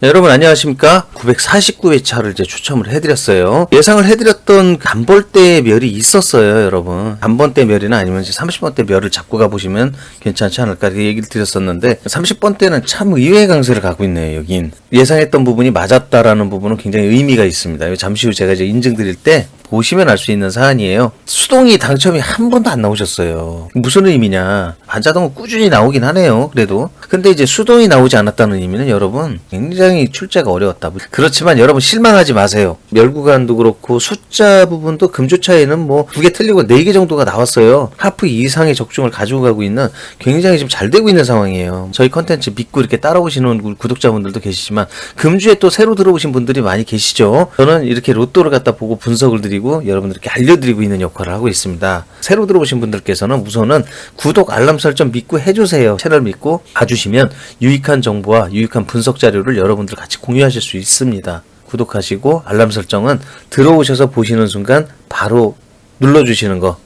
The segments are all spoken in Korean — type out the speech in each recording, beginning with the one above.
네, 여러분 안녕하십니까? 949회차를 이제 추첨을 해드렸어요. 예상을 해드렸던 간벌대 멸이 있었어요, 여러분. 간번대 멸이나 아니면 이제 30번대 멸을 잡고 가보시면 괜찮지 않을까 이렇게 얘기를 드렸었는데 30번대는 참 의외의 강세를 가고 있네요, 여긴. 예상했던 부분이 맞았다라는 부분은 굉장히 의미가 있습니다. 잠시 후 제가 이제 인증 드릴 때 보시면 알 수 있는 사안이에요. 수동이 당첨이 한 번도 안 나오셨어요. 무슨 의미냐? 반자동은 꾸준히 나오긴 하네요. 그래도. 근데 이제 수동이 나오지 않았다는 의미는 여러분 굉장히 출제가 어려웠다. 그렇지만 여러분 실망하지 마세요. 멸구간도 그렇고 숫자 부분도 금주차에는 뭐 2개 틀리고 4개 정도가 나왔어요. 하프 이상의 적중을 가지고 가고 있는 굉장히 지금 잘 되고 있는 상황이에요. 저희 컨텐츠 믿고 이렇게 따라오시는 구독자분들도 계시지만 금주에 또 새로 들어오신 분들이 많이 계시죠. 저는 이렇게 로또를 갖다 보고 분석을 드리고 여러분들께 알려드리고 있는 역할을 하고 있습니다. 새로 들어오신 분들께서는 우선은 구독 알람 설정 믿고 해주세요. 채널 믿고 봐주시면 유익한 정보와 유익한 분석 자료를 여러분들 같이 공유하실 수 있습니다. 구독하시고 알람 설정은 들어오셔서 보시는 순간 바로 눌러주시는 거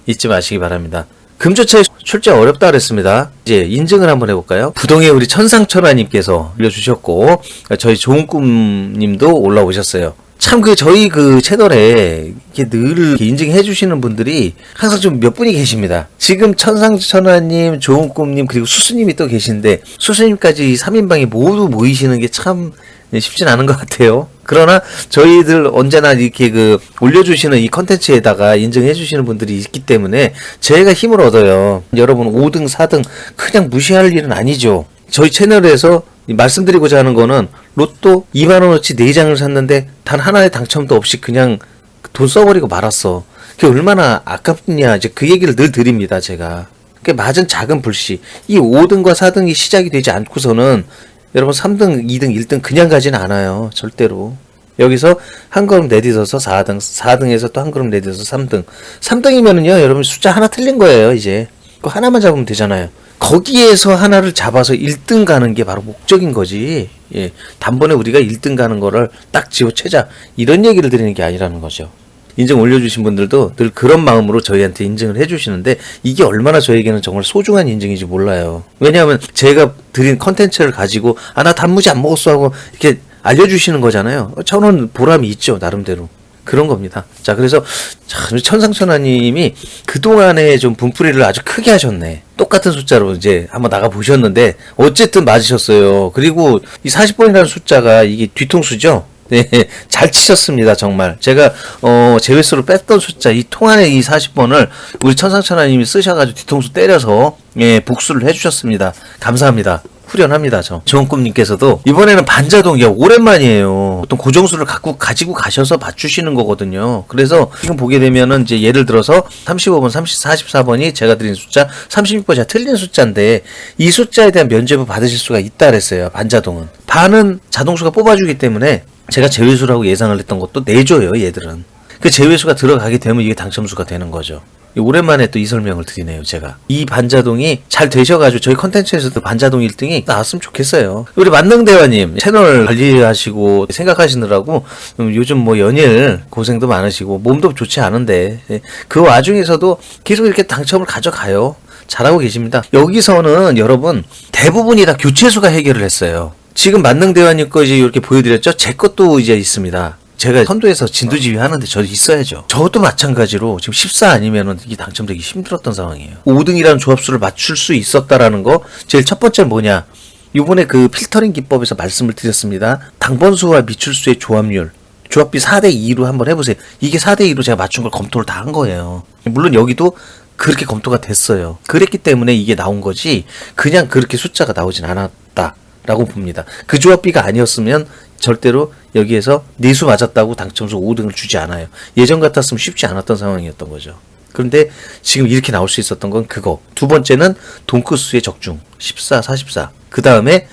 잊지 마시기 바랍니다. 금주차에 출제 어렵다 그랬습니다. 이제 인증을 한번 해볼까요? 부동의 우리 천상천하님께서 올려주셨고 저희 좋은꿈님도 올라오셨어요. 참 저희 채널에 이렇게 늘 이렇게 인증해 주시는 분들이 항상 좀 몇 분이 계십니다. 지금 천상천하님, 좋은꿈님 그리고 수수님이 또 계신데 수수님까지 3인방이 모두 모이시는 게 참 쉽진 않은 것 같아요. 그러나 저희들 언제나 이렇게 올려주시는 이 컨텐츠에다가 인증해 주시는 분들이 있기 때문에 저희가 힘을 얻어요. 여러분 5등, 4등 그냥 무시할 일은 아니죠. 저희 채널에서 말씀드리고자 하는 거는 로또 2만원어치 4장을 샀는데 단 하나의 당첨도 없이 그냥 돈 써버리고 말았어. 그게 얼마나 아깝냐 이제 그 얘기를 늘 드립니다. 제가. 그게 맞은 작은 불씨. 이 5등과 4등이 시작이 되지 않고서는 여러분 3등, 2등, 1등 그냥 가지는 않아요. 절대로. 여기서 한 걸음 내딛어서 4등, 4등에서 또 한 걸음 내딛어서 3등. 3등이면은요, 여러분 숫자 하나 틀린 거예요, 이제. 그거 하나만 잡으면 되잖아요. 거기에서 하나를 잡아서 1등 가는 게 바로 목적인 거지. 예. 단번에 우리가 1등 가는 거를 딱 지어채자. 이런 얘기를 드리는 게 아니라는 거죠. 인증 올려주신 분들도 늘 그런 마음으로 저희한테 인증을 해주시는데 이게 얼마나 저에게는 정말 소중한 인증인지 몰라요. 왜냐하면 제가 드린 컨텐츠를 가지고 나 단무지 안 먹었어 하고 이렇게 알려주시는 거잖아요. 저는 보람이 있죠. 나름대로. 그런 겁니다. 자, 그래서 참 천상천하님이 그동안에 좀 분풀이를 아주 크게 하셨네. 똑같은 숫자로 이제 한번 나가 보셨는데 어쨌든 맞으셨어요. 그리고 이 40번이라는 숫자가 이게 뒤통수죠. 네, 잘 치셨습니다. 정말 제가 제외수로 뺐던 숫자 이 통 안에 이 40번을 우리 천상천하님이 쓰셔가지고 뒤통수 때려서 복수를 해주셨습니다. 감사합니다. 후련합니다. 좋은꿈님께서도 이번에는 반자동 오랜만이에요. 보통 고정수를 가지고 가셔서 맞추시는 거거든요. 그래서 지금 보게 되면은 이제 예를 들어서 35번, 44번이 제가 드린 숫자, 36번 제가 틀린 숫자인데 이 숫자에 대한 면죄부 받으실 수가 있다 그랬어요. 반자동은. 반은 자동수가 뽑아주기 때문에 제가 제외수라고 예상을 했던 것도 내줘요. 얘들은. 그 제외수가 들어가게 되면 이게 당첨수가 되는 거죠. 오랜만에 또 이 설명을 드리네요. 제가 이 반자동이 잘 되셔가지고 저희 컨텐츠에서도 반자동 1등이 나왔으면 좋겠어요. 우리 만능대화님 채널 관리하시고 생각하시느라고 요즘 뭐 연일 고생도 많으시고 몸도 좋지 않은데 그 와중에서도 계속 이렇게 당첨을 가져가요. 잘하고 계십니다. 여기서는 여러분 대부분이 다 교체수가 해결을 했어요. 지금 만능대화님 거 이제 이렇게 보여드렸죠. 제 것도 이제 있습니다. 제가 선도에서 진두지휘 하는데 저도 있어야죠. 저도 마찬가지로 지금 14 아니면은 이게 당첨되기 힘들었던 상황이에요. 5등이라는 조합수를 맞출 수 있었다라는 거 제일 첫 번째는 뭐냐. 이번에 필터링 기법에서 말씀을 드렸습니다. 당번수와 미출수의 조합률. 조합비 4대2로 한번 해보세요. 이게 4대2로 제가 맞춘 걸 검토를 다 한 거예요. 물론 여기도 그렇게 검토가 됐어요. 그랬기 때문에 이게 나온 거지 그냥 그렇게 숫자가 나오진 않았다라고 봅니다. 그 조합비가 아니었으면 절대로 여기에서 내수 맞았다고 당첨수 5등을 주지 않아요. 예전 같았으면 쉽지 않았던 상황이었던 거죠. 그런데 지금 이렇게 나올 수 있었던 건 그거. 두 번째는 돈크수의 적중 14, 44. 그 다음에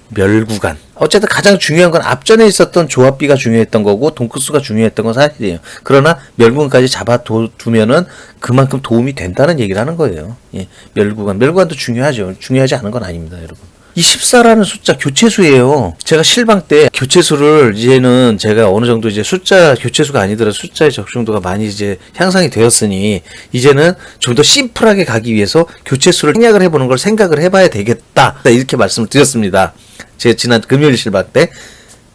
멸구간. 어쨌든 가장 중요한 건 앞전에 있었던 조합비가 중요했던 거고 돈크수가 중요했던 건 사실이에요. 그러나 멸구간까지 잡아두면은 그만큼 도움이 된다는 얘기를 하는 거예요. 예, 멸구간도 중요하죠. 중요하지 않은 건 아닙니다, 여러분. 이 14라는 숫자 교체수예요. 제가 실방 때 교체수를 이제는 제가 어느 정도 이제 숫자 교체수가 아니더라도 숫자의 적중도가 많이 이제 향상이 되었으니 이제는 좀 더 심플하게 가기 위해서 교체수를 생략을 해보는 걸 생각을 해봐야 되겠다. 이렇게 말씀을 드렸습니다. 제가 지난 금요일 실방 때.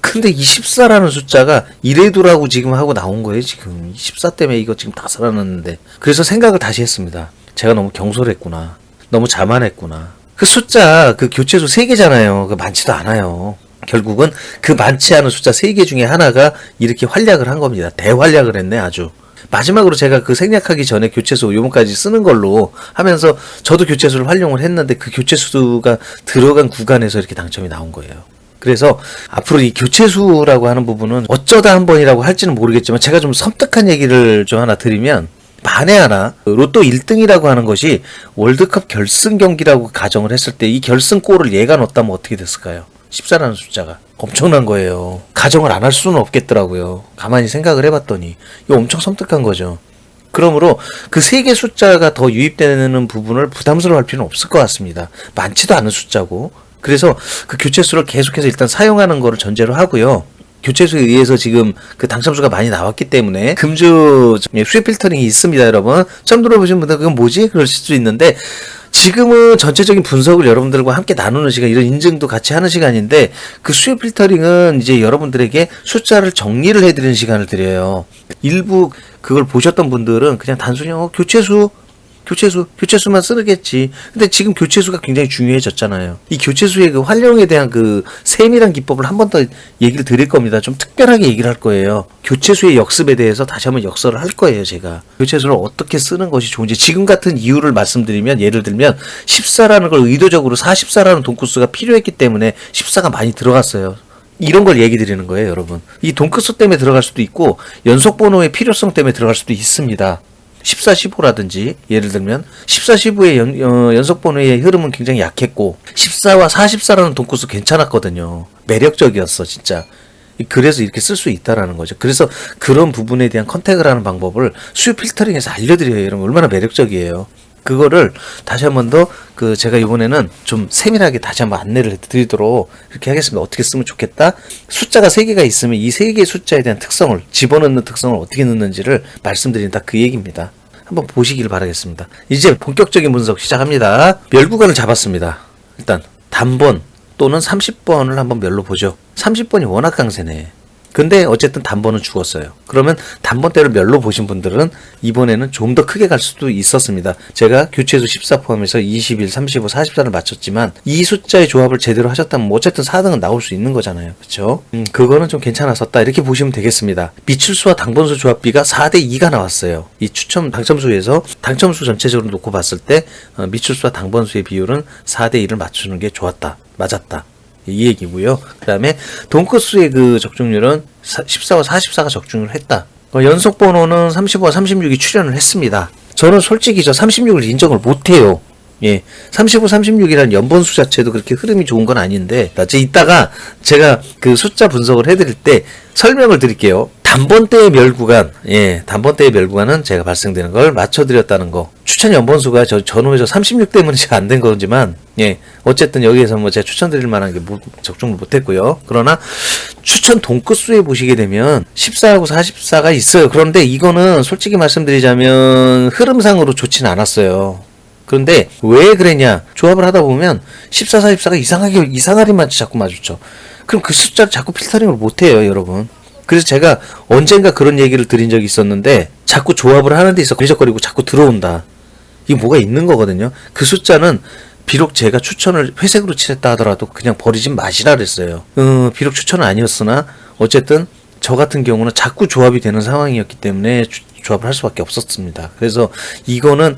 근데 24라는 숫자가 이래도라고 지금 하고 나온 거예요. 지금 24 때문에 이거 지금 다 살아났는데. 그래서 생각을 다시 했습니다. 제가 너무 경솔했구나. 너무 자만했구나. 그 숫자 그 교체수 3개잖아요. 그 많지도 않아요. 결국은 그 많지 않은 숫자 3개 중에 하나가 이렇게 활약을 한 겁니다. 대활약을 했네 아주. 마지막으로 제가 그 생략하기 전에 교체수 요번까지 쓰는 걸로 하면서 저도 교체수를 활용을 했는데 그 교체수가 들어간 구간에서 이렇게 당첨이 나온 거예요. 그래서 앞으로 이 교체수라고 하는 부분은 어쩌다 한 번이라고 할지는 모르겠지만 제가 좀 섬뜩한 얘기를 좀 하나 드리면 만에 하나 로또 1등이라고 하는 것이 월드컵 결승 경기라고 가정을 했을 때 이 결승골을 얘가 넣었다면 어떻게 됐을까요? 14라는 숫자가 엄청난 거예요. 가정을 안 할 수는 없겠더라고요. 가만히 생각을 해봤더니 이거 엄청 섬뜩한 거죠. 그러므로 그 3개 숫자가 더 유입되는 부분을 부담스러워할 필요는 없을 것 같습니다. 많지도 않은 숫자고 그래서 그 교체수를 계속해서 일단 사용하는 거를 전제로 하고요. 교체수에 의해서 지금 그 당첨수가 많이 나왔기 때문에 금주 수익 필터링이 있습니다, 여러분. 처음 들어보신 분들 그건 뭐지? 그러실 수 있는데 지금은 전체적인 분석을 여러분들과 함께 나누는 시간, 이런 인증도 같이 하는 시간인데 그 수익 필터링은 이제 여러분들에게 숫자를 정리를 해드리는 시간을 드려요. 일부 그걸 보셨던 분들은 그냥 단순히 교체수만 쓰겠지. 근데 지금 교체수가 굉장히 중요해졌잖아요. 이 교체수의 그 활용에 대한 그 세밀한 기법을 한 번 더 얘기를 드릴 겁니다. 좀 특별하게 얘기를 할 거예요. 교체수의 역습에 대해서 다시 한번 역설을 할 거예요, 제가. 교체수를 어떻게 쓰는 것이 좋은지 지금 같은 이유를 말씀드리면, 예를 들면 14라는 걸 의도적으로 44라는 돈코스가 필요했기 때문에 14가 많이 들어갔어요. 이런 걸 얘기 드리는 거예요, 여러분. 이 돈코스 때문에 들어갈 수도 있고 연속 번호의 필요성 때문에 들어갈 수도 있습니다. 14, 15라든지 예를 들면 14, 15의 연속 번호의 흐름은 굉장히 약했고 14와 44라는 돈코스 괜찮았거든요. 매력적이었어 진짜. 그래서 이렇게 쓸 수 있다라는 거죠. 그래서 그런 부분에 대한 컨택을 하는 방법을 수요 필터링에서 알려드려요. 여러분 얼마나 매력적이에요. 그거를 다시 한 번 더 제가 이번에는 좀 세밀하게 다시 한번 안내를 드리도록 이렇게 하겠습니다. 어떻게 쓰면 좋겠다. 숫자가 3개가 있으면 이 3개의 숫자에 대한 특성을, 집어넣는 특성을 어떻게 넣는지를 말씀드린다, 그 얘기입니다. 한번 보시길 바라겠습니다. 이제 본격적인 분석 시작합니다. 멸구간을 잡았습니다. 일단 단번 또는 30번을 한번 멸로 보죠. 30번이 워낙 강세네. 근데 어쨌든 단번은 죽었어요. 그러면 단번대를 멸로 보신 분들은 이번에는 좀 더 크게 갈 수도 있었습니다. 제가 교체수 14 포함해서 21, 35, 44를 맞췄지만 이 숫자의 조합을 제대로 하셨다면 뭐 어쨌든 4등은 나올 수 있는 거잖아요. 그쵸? 그거는 좀 괜찮았었다 이렇게 보시면 되겠습니다. 미출수와 당번수 조합비가 4대2가 나왔어요. 이 추첨 당첨수에서 당첨수 전체적으로 놓고 봤을 때 미출수와 당번수의 비율은 4대1을 맞추는 게 좋았다. 맞았다. 이 얘기고요. 그 다음에 돈코스의 그 적중률은 14와 44가 적중을 했다. 연속 번호는 35와 36이 출연을 했습니다. 저는 솔직히 저 36을 인정을 못해요. 예, 35, 36이라는 연번수 자체도 그렇게 흐름이 좋은 건 아닌데, 이따가 제가 그 숫자 분석을 해드릴 때 설명을 드릴게요. 단번대의 멸구간, 단번대의 멸구간은 제가 발생되는 걸 맞춰드렸다는 거. 추천 연번수가 전후에서 36 때문에 잘 안 된 거지만, 어쨌든 여기에서 뭐 제가 추천드릴 만한 게 적중을 못했고요. 그러나 추천 돈코스에 보시게 되면 14하고 44가 있어요. 그런데 이거는 솔직히 말씀드리자면 흐름상으로 좋진 않았어요. 그런데 왜 그랬냐? 조합을 하다 보면 14, 44가 이상하게만 자꾸 마주쳐. 그럼 그 숫자를 자꾸 필터링을 못해요, 여러분. 그래서 제가 언젠가 그런 얘기를 드린 적이 있었는데 자꾸 조합을 하는 데 있어 걸리적거리고 자꾸 들어온다. 이게 뭐가 있는 거거든요. 그 숫자는 비록 제가 추천을 회색으로 칠했다 하더라도 그냥 버리지 마시라 그랬어요. 비록 추천은 아니었으나 어쨌든 저 같은 경우는 자꾸 조합이 되는 상황이었기 때문에 조합을 할 수밖에 없었습니다. 그래서 이거는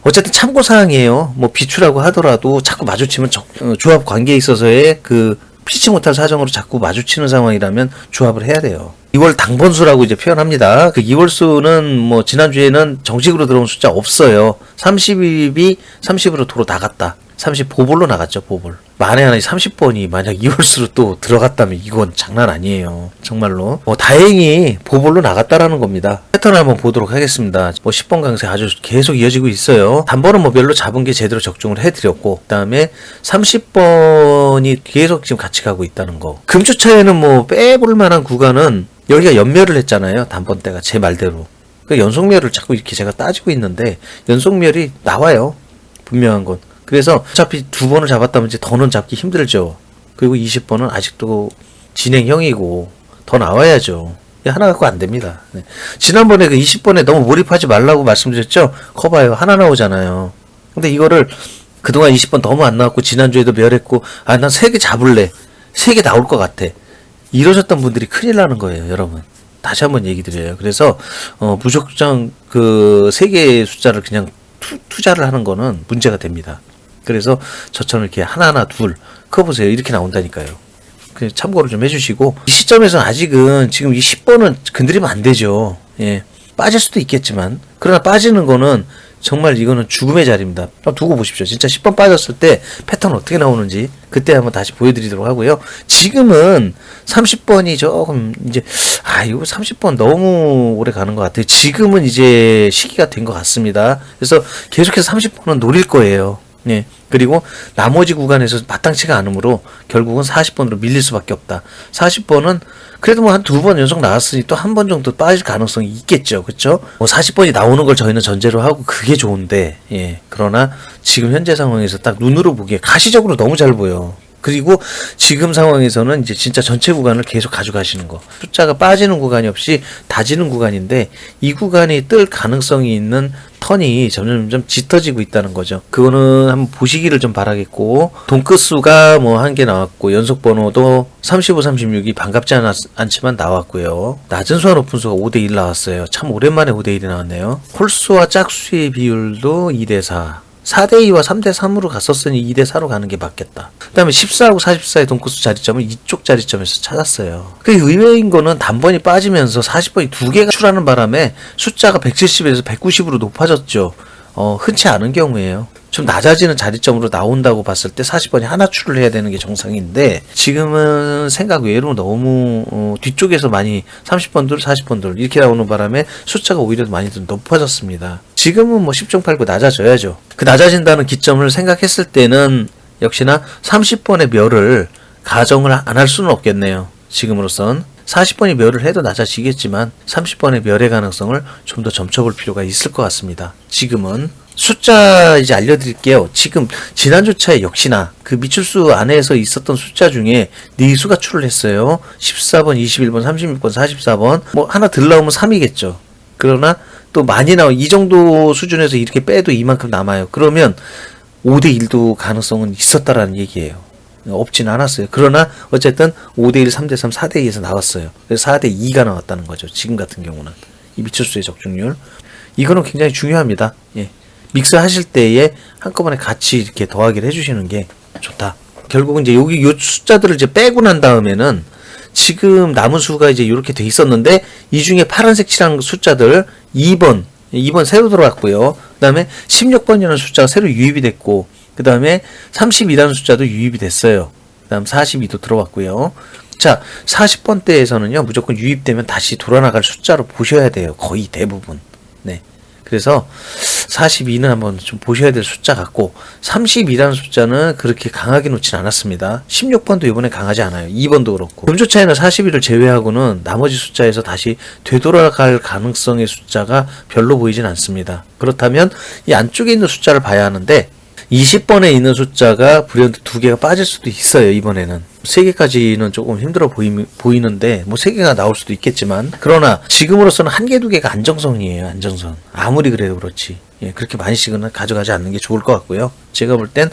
어쨌든 참고사항이에요. 뭐 비추라고 하더라도 자꾸 마주치면 조합 관계에 있어서의 그 피치 못할 사정으로 자꾸 마주치는 상황이라면 조합을 해야 돼요. 2월 당번수라고 이제 표현합니다. 그 2월수는 뭐 지난주에는 정식으로 들어온 숫자 없어요. 30이 30으로 도로 나갔다. 30 보볼로 나갔죠, 보볼. 만에 하나 30번이 만약 이월수로 또 들어갔다면 이건 장난 아니에요. 정말로. 다행히 보볼로 나갔다라는 겁니다. 패턴을 한번 보도록 하겠습니다. 10번 강세 아주 계속 이어지고 있어요. 단번은 멸로 잡은 게 제대로 적중을 해드렸고, 그 다음에 30번이 계속 지금 같이 가고 있다는 거. 금주차에는 빼볼 만한 구간은 여기가 연멸을 했잖아요. 단번대가 제 말대로. 그 연속멸을 자꾸 이렇게 제가 따지고 있는데 연속멸이 나와요. 분명한 건. 그래서 어차피 2번을 잡았다면 이제 더는 잡기 힘들죠. 그리고 20번은 아직도 진행형이고 더 나와야죠. 하나 갖고 안 됩니다. 네. 지난번에 그 20번에 너무 몰입하지 말라고 말씀드렸죠. 커봐요. 하나 나오잖아요. 근데 이거를 그동안 20번 너무 안 나왔고 지난주에도 멸했고 난 3개 잡을래. 3개 나올 것 같아. 이러셨던 분들이 큰일 나는 거예요. 여러분. 다시 한번 얘기 드려요. 그래서 무조건 그 3개의 숫자를 그냥 투자를 하는 거는 문제가 됩니다. 그래서 저처럼 이렇게 하나하나 둘 그거 보세요. 이렇게 나온다니까요. 참고를 좀 해주시고 이 시점에서는 아직은 지금 이 10번은 건드리면 안 되죠. 예, 빠질 수도 있겠지만 그러나 빠지는 거는 정말 이거는 죽음의 자리입니다. 두고 보십시오. 진짜 10번 빠졌을 때 패턴 어떻게 나오는지 그때 한번 다시 보여드리도록 하고요. 지금은 30번이 조금 이제 이거 30번 너무 오래 가는 것 같아요. 지금은 이제 시기가 된 것 같습니다. 그래서 계속해서 30번은 노릴 거예요. 네. 그리고 나머지 구간에서 마땅치가 않으므로 결국은 40번으로 밀릴 수밖에 없다. 40번은 그래도 한 2번 연속 나왔으니 또 한 번 정도 빠질 가능성이 있겠죠. 그쵸? 40번이 나오는 걸 저희는 전제로 하고 그게 좋은데, 예. 그러나 지금 현재 상황에서 딱 눈으로 보기에 가시적으로 너무 잘 보여. 그리고 지금 상황에서는 이제 진짜 전체 구간을 계속 가져가시는 거. 숫자가 빠지는 구간이 없이 다지는 구간인데 이 구간이 뜰 가능성이 있는 턴이 점점 짙어지고 있다는 거죠. 그거는 한번 보시기를 좀 바라겠고 돈끝수가 1개 나왔고 연속 번호도 35, 36이 반갑지 않지만 나왔고요. 낮은 수와 높은 수가 5대1 나왔어요. 참 오랜만에 5대1이 나왔네요. 홀수와 짝수의 비율도 2대4. 4대2와 3대3으로 갔었으니 2대4로 가는 게 맞겠다. 그 다음에 14하고 44의 돈코스 자리점을 이쪽 자리점에서 찾았어요. 그 의외인 거는 단번이 빠지면서 40번이 2개가 출하는 바람에 숫자가 170에서 190으로 높아졌죠. 흔치 않은 경우에요. 좀 낮아지는 자리점으로 나온다고 봤을 때 40번이 하나 출을 해야 되는 게 정상인데 지금은 생각 외로 너무 뒤쪽에서 많이 30번들 40번들 이렇게 나오는 바람에 숫자가 오히려 많이 좀 높아졌습니다. 지금은 10중 8구 낮아져야죠. 그 낮아진다는 기점을 생각했을 때는 역시나 30번의 멸을 가정을 안 할 수는 없겠네요. 지금으로선 40번이 멸을 해도 낮아지겠지만 30번의 멸의 가능성을 좀 더 점쳐볼 필요가 있을 것 같습니다. 지금은 숫자 이제 알려드릴게요. 지금 지난주차에 역시나 그 미출수 안에서 있었던 숫자 중에 4수가 출을 했어요. 14번, 21번, 36번, 44번 하나 들 나오면 3이겠죠. 그러나 또 많이 이 정도 수준에서 이렇게 빼도 이만큼 남아요. 그러면 5대1도 가능성은 있었다라는 얘기예요. 없진 않았어요. 그러나 어쨌든 5대1, 3대3, 4대2에서 나왔어요. 그래서 4대2가 나왔다는 거죠. 지금 같은 경우는. 이 미출수의 적중률. 이거는 굉장히 중요합니다. 예. 믹스 하실 때에 한꺼번에 같이 이렇게 더하기를 해주시는 게 좋다. 결국은 이제 여기 요 숫자들을 이제 빼고 난 다음에는 지금 남은 수가 이제 이렇게 돼 있었는데 이 중에 파란색 칠한 숫자들 2번 새로 들어왔고요. 그 다음에 16번이라는 숫자가 새로 유입이 됐고 그 다음에 32라는 숫자도 유입이 됐어요. 그 다음 42도 들어왔고요. 자, 40번대에서는요, 무조건 유입되면 다시 돌아나갈 숫자로 보셔야 돼요. 거의 대부분. 네. 그래서 42는 한번 좀 보셔야 될 숫자 같고 32라는 숫자는 그렇게 강하게 놓진 않았습니다. 16번도 이번에 강하지 않아요. 2번도 그렇고 금주차에는 42를 제외하고는 나머지 숫자에서 다시 되돌아갈 가능성의 숫자가 별로 보이진 않습니다. 그렇다면 이 안쪽에 있는 숫자를 봐야 하는데 20번에 있는 숫자가 불현듯 2개가 빠질 수도 있어요. 이번에는 3개까지는 조금 힘들어 보이는데 3개가 나올 수도 있겠지만 그러나 지금으로서는 1개, 2개가 안정선이에요. 안정선. 아무리 그래도 그렇지. 예, 그렇게 많이씩은 가져가지 않는 게 좋을 것 같고요. 제가 볼 땐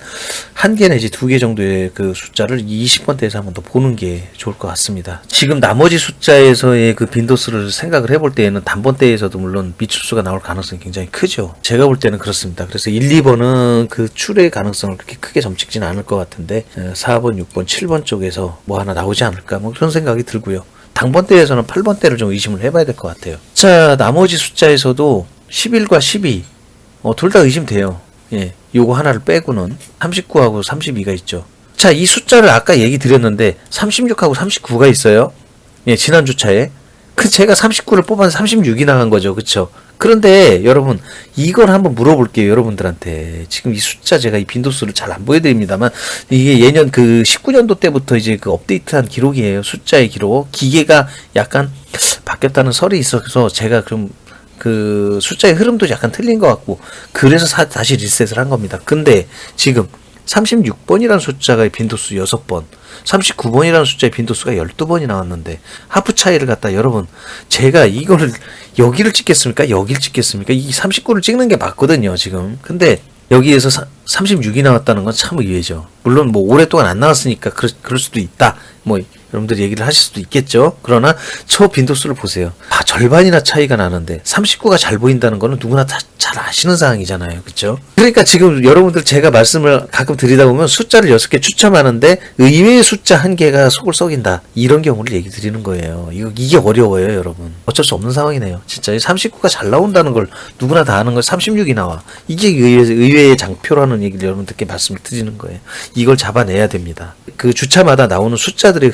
1개 내지 2개 정도의 그 숫자를 20번대에서 한번 더 보는 게 좋을 것 같습니다. 지금 나머지 숫자에서의 그 빈도수를 생각을 해볼 때에는 단번대에서도 물론 미출수가 나올 가능성이 굉장히 크죠. 제가 볼 때는 그렇습니다. 그래서 1, 2번은 그 출의 가능성을 그렇게 크게 점찍지는 않을 것 같은데 4번, 6번, 7번 쪽에서 하나 나오지 않을까 그런 생각이 들고요. 당번대에서는 8번대를 좀 의심을 해봐야 될 것 같아요. 자, 나머지 숫자에서도 11과 12 둘 다 의심돼요. 예, 요거 하나를 빼고는 39하고 32가 있죠. 자, 이 숫자를 아까 얘기 드렸는데 36하고 39가 있어요. 예, 지난 주차에. 제가 39를 뽑아서 36이 나간 거죠. 그쵸? 그런데 여러분, 이걸 한번 물어볼게요. 여러분들한테. 지금 이 숫자 제가 이 빈도수를 잘 안 보여드립니다만, 이게 예년 그 19년도 때부터 이제 그 업데이트한 기록이에요. 숫자의 기록. 기계가 약간 바뀌었다는 설이 있어서 제가 그럼 그 숫자의 흐름도 약간 틀린 것 같고, 그래서 다시 리셋을 한 겁니다. 근데 지금 36번이라는 숫자가 빈도수 6번, 39번이라는 숫자의 빈도수가 12번이 나왔는데 하프 차이를 갖다 여러분, 제가 이거를 여기를 찍겠습니까? 여기를 찍겠습니까? 이 39를 찍는 게 맞거든요, 지금. 근데 여기에서 36이 나왔다는 건 참 의외죠. 물론 뭐 오랫동안 안 나왔으니까 그럴 수도 있다. 뭐 여러분들이 얘기를 하실 수도 있겠죠. 그러나 저 빈도수를 보세요. 절반이나 차이가 나는데 39가 잘 보인다는 거는 누구나 다 잘 아시는 사항이잖아요. 그렇죠? 그러니까 지금 여러분들 제가 말씀을 가끔 드리다 보면 숫자를 6개 추첨하는데 의외의 숫자 1개가 속을 썩인다. 이런 경우를 얘기 드리는 거예요. 이게 어려워요, 여러분. 어쩔 수 없는 상황이네요. 진짜 39가 잘 나온다는 걸 누구나 다 아는 걸 36이 나와. 이게 의외의 장표라는 얘기를 여러분들께 말씀을 드리는 거예요. 이걸 잡아내야 됩니다. 그 주차마다 나오는 숫자들의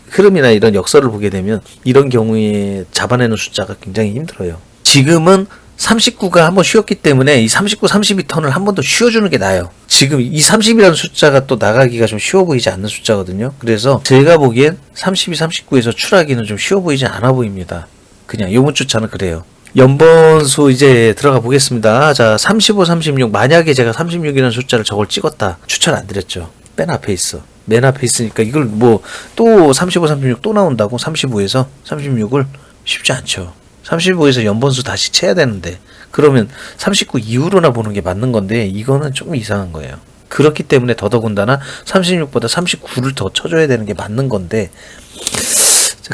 흐름이나 이런 역설을 보게 되면 이런 경우에 잡아내는 숫자가 굉장히 힘들어요. 지금은 39가 한번 쉬었기 때문에 이 39, 32턴을 한 번 더 쉬어주는 게 나아요. 지금 이 30이라는 숫자가 또 나가기가 좀 쉬워 보이지 않는 숫자거든요. 그래서 제가 보기엔 32, 39에서 출하기는 좀 쉬워 보이지 않아 보입니다. 그냥 요번 주차는 그래요. 연번수 이제 들어가 보겠습니다. 자, 35, 36. 만약에 제가 36이라는 숫자를 저걸 찍었다. 추천 안 드렸죠. 맨 앞에 있어. 맨 앞에 있으니까 이걸 뭐 또 35, 36 또 나온다고 35에서 36을 쉽지 않죠. 35에서 연번수 다시 채야 되는데 그러면 39 이후로나 보는 게 맞는 건데 이거는 좀 이상한 거예요. 그렇기 때문에 더더군다나 36보다 39를 더 쳐줘야 되는 게 맞는 건데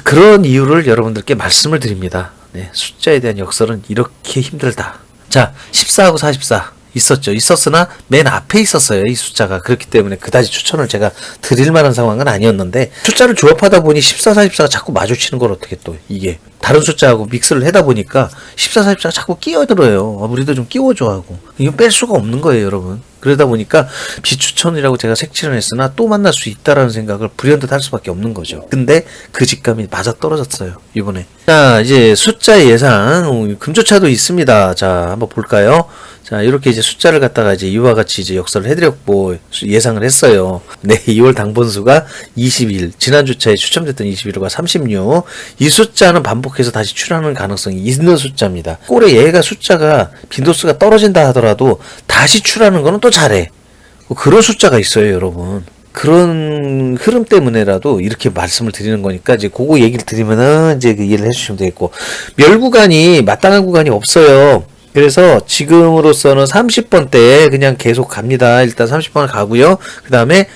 그런 이유를 여러분들께 말씀을 드립니다. 네, 숫자에 대한 역설은 이렇게 힘들다. 자, 14하고 44 있었으나 맨 앞에 있었어요. 이 숫자가. 그렇기 때문에 그다지 추천을 제가 드릴 만한 상황은 아니었는데 숫자를 조합하다 보니 14, 44가 자꾸 마주치는 걸 어떻게 또 이게 다른 숫자하고 믹스를 하다 보니까 14, 44가 자꾸 끼어들어요. 우리도 좀 끼워줘 하고. 이건 뺄 수가 없는 거예요, 여러분. 그러다 보니까 비추천이라고 제가 색칠을 했으나 또 만날 수 있다라는 생각을 불현듯 할 수밖에 없는 거죠. 근데 그 직감이 맞아 떨어졌어요, 이번에. 자, 이제 숫자 예상 금조차도 있습니다. 자, 한번 볼까요? 자, 이렇게 이제 숫자를 갖다가 이제 이와 같이 이제 역설을 해드렸고 예상을 했어요. 네, 2월 당번수가 21, 지난 주차에 추첨됐던 21과 36. 이 숫자는 반복해서 다시 출하는 가능성이 있는 숫자입니다. 꼴에 얘가 숫자가 빈도수가 떨어진다 하더라도 다시 출하는 거는 또 잘해. 그런 숫자가 있어요, 여러분. 그런 흐름 때문에라도 이렇게 말씀을 드리는 거니까 이제 그거 얘기를 드리면은 이제 그 이해를 해주시면 되겠고, 멸 구간이 마땅한 구간이 없어요. 그래서 지금으로서는 30번대 그냥 계속 갑니다. 일단 30번을 가고요. 그 다음에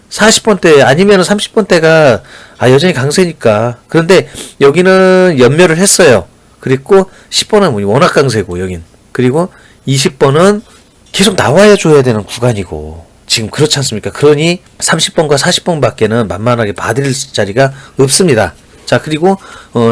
40번대 아니면 30번대가 여전히 강세니까. 그런데 여기는 연멸을 했어요. 그리고 10번은 워낙 강세고 여긴. 그리고 20번은 계속 나와야 줘야 되는 구간이고 지금 그렇지 않습니까? 그러니 30번과 40번 밖에는 만만하게 봐드릴 자리가 없습니다. 자, 그리고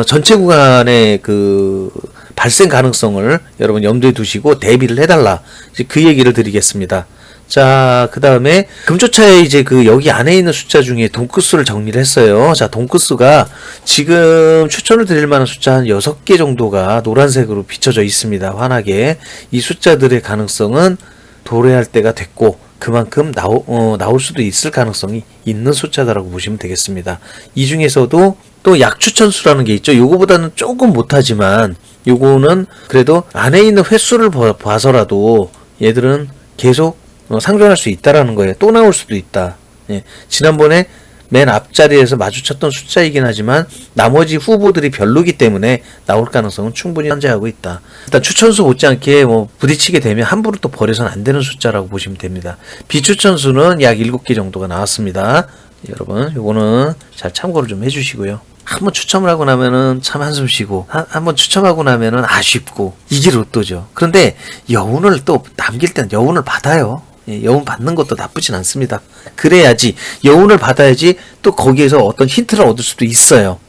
전체 구간의 그 발생 가능성을 여러분 염두에 두시고 대비를 해달라. 이제 그 얘기를 드리겠습니다. 자, 그 다음에 금조차에 이제 그 여기 안에 있는 숫자 중에 돈끝수를 정리를 했어요. 자, 돈끝수가 지금 추천을 드릴 만한 숫자 한 6개 정도가 노란색으로 비춰져 있습니다. 환하게. 이 숫자들의 가능성은 도래할 때가 됐고 그만큼 나올 수도 있을 가능성이 있는 숫자다라고 보시면 되겠습니다. 이 중에서도 또 약추천수라는 게 있죠. 요거보다는 조금 못하지만 요거는 그래도 안에 있는 횟수를 봐서라도 얘들은 계속 상존할 수 있다라는 거예요. 또 나올 수도 있다. 예. 지난번에 맨 앞자리에서 마주쳤던 숫자이긴 하지만 나머지 후보들이 별로기 때문에 나올 가능성은 충분히 현재하고 있다. 일단 추천수 못지않게 부딪히게 되면 함부로 또 버려서는 안 되는 숫자라고 보시면 됩니다. 비추천수는 약 7개 정도가 나왔습니다. 여러분 요거는 잘 참고를 좀 해주시고요. 한번 추첨을 하고 나면은 참 한숨 쉬고 한번 추첨하고 나면은 아쉽고 이게 로또죠. 그런데 여운을 또 남길 땐 여운을 받아요. 예, 여운 받는 것도 나쁘진 않습니다. 그래야지 여운을 받아야지 또 거기에서 어떤 힌트를 얻을 수도 있어요.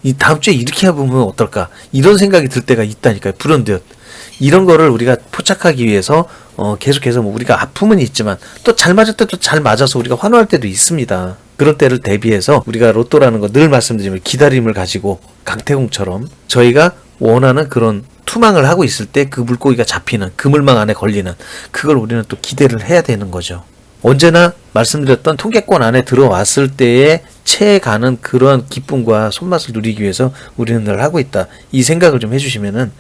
이 다음 주에 이렇게 해보면 어떨까 이런 생각이 들 때가 있다니까요. 불현듯 이런 거를 우리가 포착하기 위해서 계속해서 뭐 우리가 아픔은 있지만 또 잘 맞을 때도 잘 맞아서 우리가 환호할 때도 있습니다. 그런 때를 대비해서 우리가 로또라는 거 늘 말씀드리면 기다림을 가지고 강태공처럼 저희가 원하는 그런 투망을 하고 있을 때 그 물고기가 잡히는 그 물망 안에 걸리는 그걸 우리는 또 기대를 해야 되는 거죠. 언제나 말씀드렸던 통계권 안에 들어왔을 때에 채 가는 그런 기쁨과 손맛을 누리기 위해서 우리는 늘 하고 있다. 이 생각을 좀 해주시면은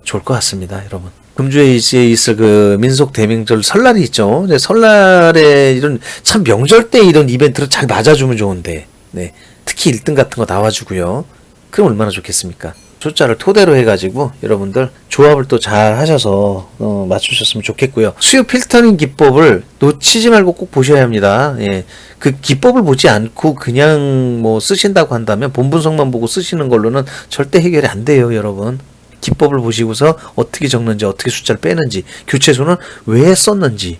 좋을 것 같습니다, 여러분. 금주에 이제 있을 그 민속 대명절 설날이 있죠. 근데 설날에 이런 참 명절 때 이런 이벤트를 잘 맞아주면 좋은데, 네. 특히 1등 같은 거 나와주고요. 그럼 얼마나 좋겠습니까? 숫자를 토대로 해가지고 여러분들 조합을 또 잘 하셔서 맞추셨으면 좋겠고요. 수요 필터링 기법을 놓치지 말고 꼭 보셔야 합니다. 예. 그 기법을 보지 않고 그냥 뭐 쓰신다고 한다면 본분석만 보고 쓰시는 걸로는 절대 해결이 안 돼요, 여러분. 기법을 보시고서 어떻게 적는지 어떻게 숫자를 빼는지 교체수는 왜 썼는지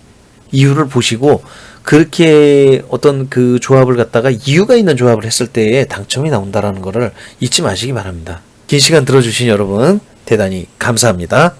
이유를 보시고 그렇게 어떤 그 조합을 갖다가 이유가 있는 조합을 했을 때에 당첨이 나온다라는 거를 잊지 마시기 바랍니다. 긴 시간 들어주신 여러분 대단히 감사합니다.